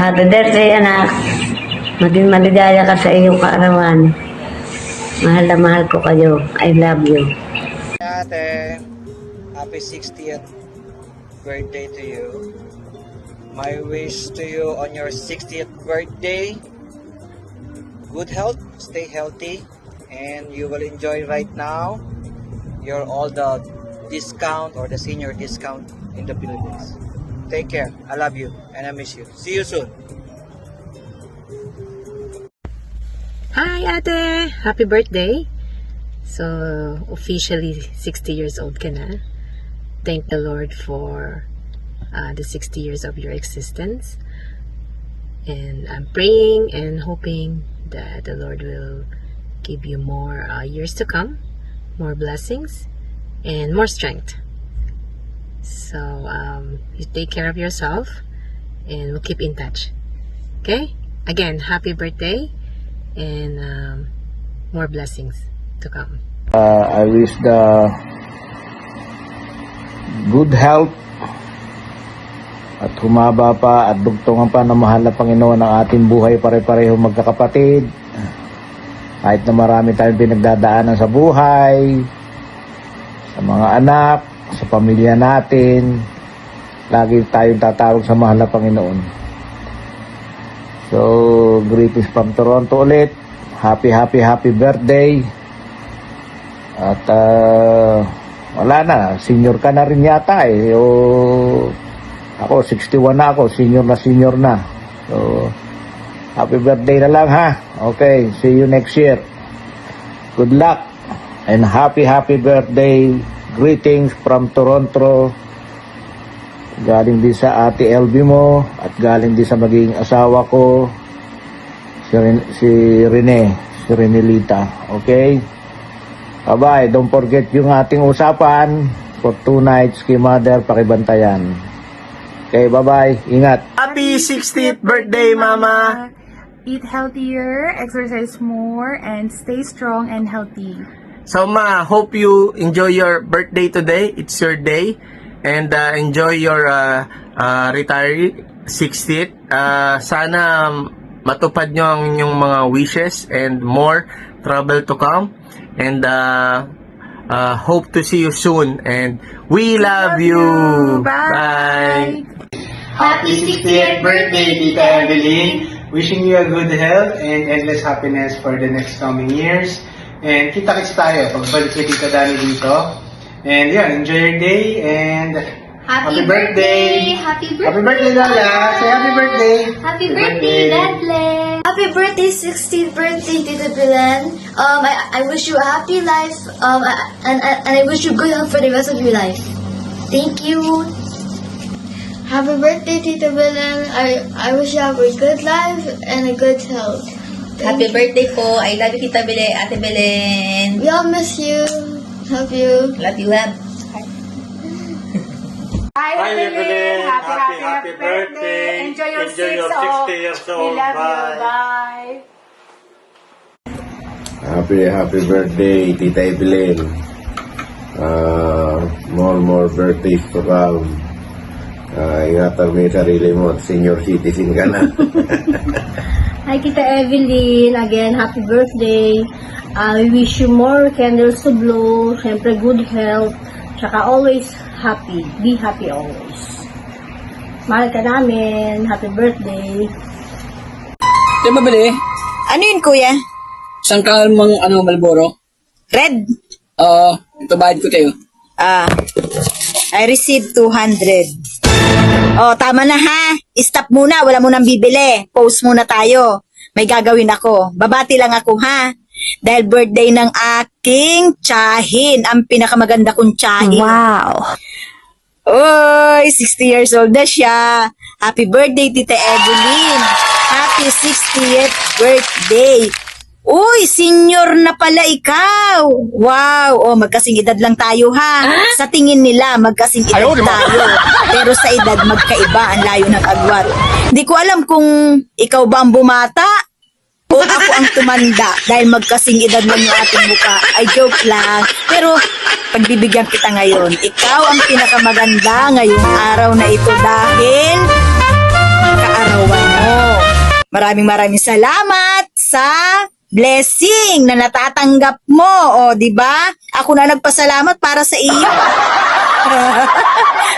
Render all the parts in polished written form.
Ate Derte, anak, maging maligaya ka sa iyong kaarawan. Mahal na mahal ko kayo. I love you. Ate, happy 60th birthday to you. My wish to you on your 60th birthday, good health, stay healthy, and you will enjoy right now all the discount or the senior discount in the Philippines. Take care. I love you and I miss you. See you soon. Hi, Ate! Happy birthday! So, officially 60 years old ka na. Thank the Lord for the 60 years of your existence. And I'm praying and hoping that the Lord will give you more years to come, more blessings, and more strength. So, you take care of yourself, and we'll keep in touch. Okay? Again, happy birthday, and more blessings to come. I wish the good health at humaba pa at dugtungan pa ng mahal na Panginoon ang ating buhay pare-pareho magkakapatid. Kahit na marami tayong pinagdadaanan sa buhay, sa mga anak, sa pamilya natin, lagi tayong tatawag sa mahal na Panginoon. So, greetings from Toronto ulit. Happy birthday. At wala na, senior ka na rin yata eh. Ako 61 na ako, senior na. So, happy birthday na lang ha. Okay, see you next year. Good luck and happy birthday. Greetings from Toronto. Galing din sa ate LB mo at galing din sa magiging asawa ko, si Renelita. Okay? Bye-bye. Don't forget yung ating usapan for 2 nights kay Mother, pakibantayan. Okay, bye-bye. Ingat. Happy 60th birthday, Mama! Eat healthier, exercise more, and stay strong and healthy. So, Ma, hope you enjoy your birthday today. It's your day. And enjoy your retiree 60th. Sana matupad nyo ang inyong mga wishes and more travel to come. And hope to see you soon. And we love you. Bye. Happy 60th birthday, Tita Evelyn. Wishing you a good health and endless happiness for the next coming years. And kita-kits tayo pagbalik kay Tita Dani dito. And yeah, enjoy your day and happy birthday! Happy birthday! Happy birthday, Lala! Say happy birthday! Happy birthday, Dadle! Happy birthday, 16th birthday, Tita Belen. I wish you a happy life, and I wish you good health for the rest of your life. Thank you. Happy birthday, Tita Belen. I wish you have a good life and a good health. Happy birthday po. I love you, Tita Belen, Ate Belen. We all miss you. Love you. Love you, love. Hi, Evelyn. Happy birthday. Enjoy your 60 years old. We love you. Bye. Happy birthday, Tita Evelyn. More birthdays to come. Ingatan mo yung sarili mo at senior citizen ka na. Hi, Tita Evelyn. Again, happy birthday. We wish you more candles to blow. Siyempre, good health. Tsaka always happy. Be happy always. Mahal ka namin. Happy birthday. Ito mabili? Ano yun, kuya? Isang kalmang Malboro? Red? Oo. Ito bayad ko tayo. I received 200. Oh, tama na ha. Stop muna. Wala mo nang bibili. Post muna tayo. May gagawin ako. Babati lang ako ha. Dahil birthday ng aking tiyahin. Ang pinakamaganda kong tiyahin. Wow. Oy, 60 years old na siya. Happy birthday, Tita Evelyn. Happy 60th birthday. Uy, senior na pala ikaw. Wow. Oh, magkasing edad lang tayo ha. Sa tingin nila, magkasing edad tayo. Pero sa edad, magkaiba ang layo ng agwat. Hindi ko alam kung ikaw ba ang bumata o ako ang tumanda dahil magkasing edad lang yung ating mukha. Ay, joke lang. Pero, pagbibigyan kita ngayon, ikaw ang pinakamaganda ngayong araw na ito dahil kaarawan mo. Maraming salamat sa blessing na natatanggap mo. O, di ba? Ako na nagpasalamat para sa iyo.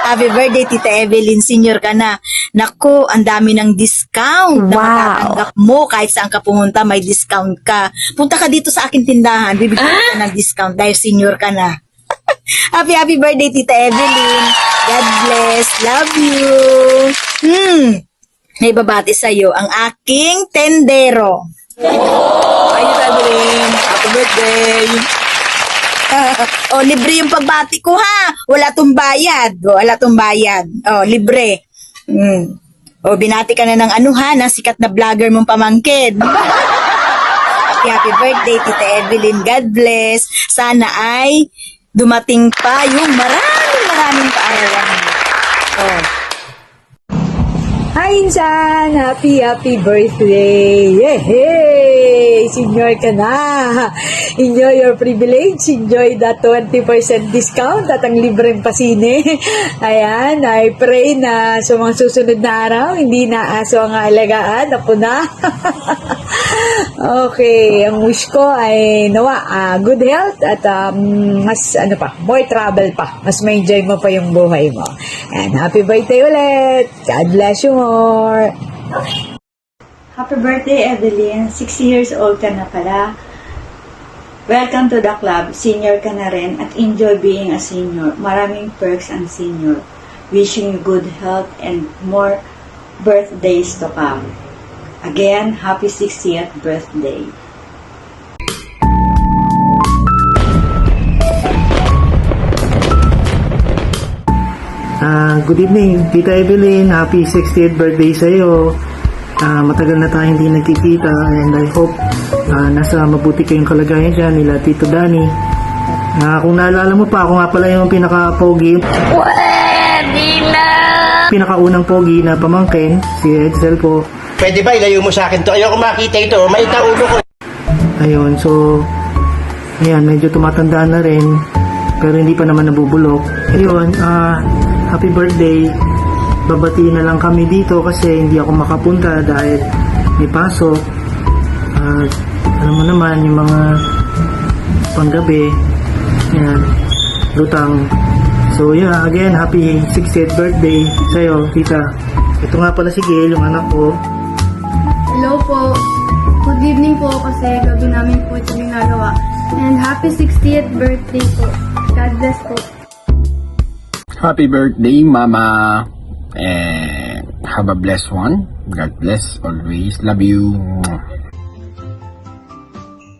Happy birthday, Tita Evelyn. Senior ka na. Naku, ang dami ng discount na matatanggap mo. Kahit saan ka pumunta, may discount ka. Punta ka dito sa aking tindahan. Bibigyan ka ng discount dahil senior ka na. Happy birthday, Tita Evelyn. God bless. Love you. May babati sa'yo ang aking tendero. Ay, Tita Evelyn. Happy birthday. Libre yung pagbati ko ha. Wala tong bayad. Libre. Binati ka na ng ng sikat na vlogger mong pamangkin. Happy birthday, Tita Evelyn. God bless. Sana ay dumating pa yung maraming paaralan. Hi, Insan! Happy birthday! Yay! Senior ka na! Enjoy your privilege. Enjoy the 20% discount at ang libreng pasine. Ayan, I pray na sa mga susunod na araw, hindi na aso ang alagaan. Apo na. Okay, ang wish ko ay nawa, good health at mas more travel pa. Mas may enjoy mo pa yung buhay mo. And happy birthday ulit! God bless you more! Happy birthday, Evelyn. 60 years old ka na pala. Welcome to the club. Senior ka na rin at enjoy being a senior. Maraming perks ang senior. Wishing you good health and more birthdays to come. Again, happy 60th birthday. Good evening, Tita Evelyn. Happy 60th birthday sa iyo. Matagal na tayo hindi nagkikita and I hope nasa mabuti kayong kalagayan dyan nila Tito Danny. Kung naalala mo pa, ako nga pala yung pinaka-pogi. Pinakaunang pogi na pamangkin, si Edsel po. Pwede ba ilayo mo sa akin to? Ayoko makita ito. May ulo ko. Ayun, so ayan, medyo tumatanda na rin pero hindi pa naman nabubulok. Ayun, happy birthday. Babati na lang kami dito kasi hindi ako makapunta dahil may pasok. Alam mo naman yung mga panggabi, ayan, lutang. So yeah, again, happy 60th birthday sa'yo, tita. Ito nga pala si Gail, yung anak ko. Hello po. Good evening po kasi gabi namin po ito ginagawa. And happy 60th birthday po. God bless po. Happy birthday, Mama. And have a blessed one. God bless always. Love you.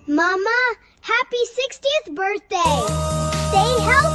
Mama, happy 60th birthday! Stay healthy!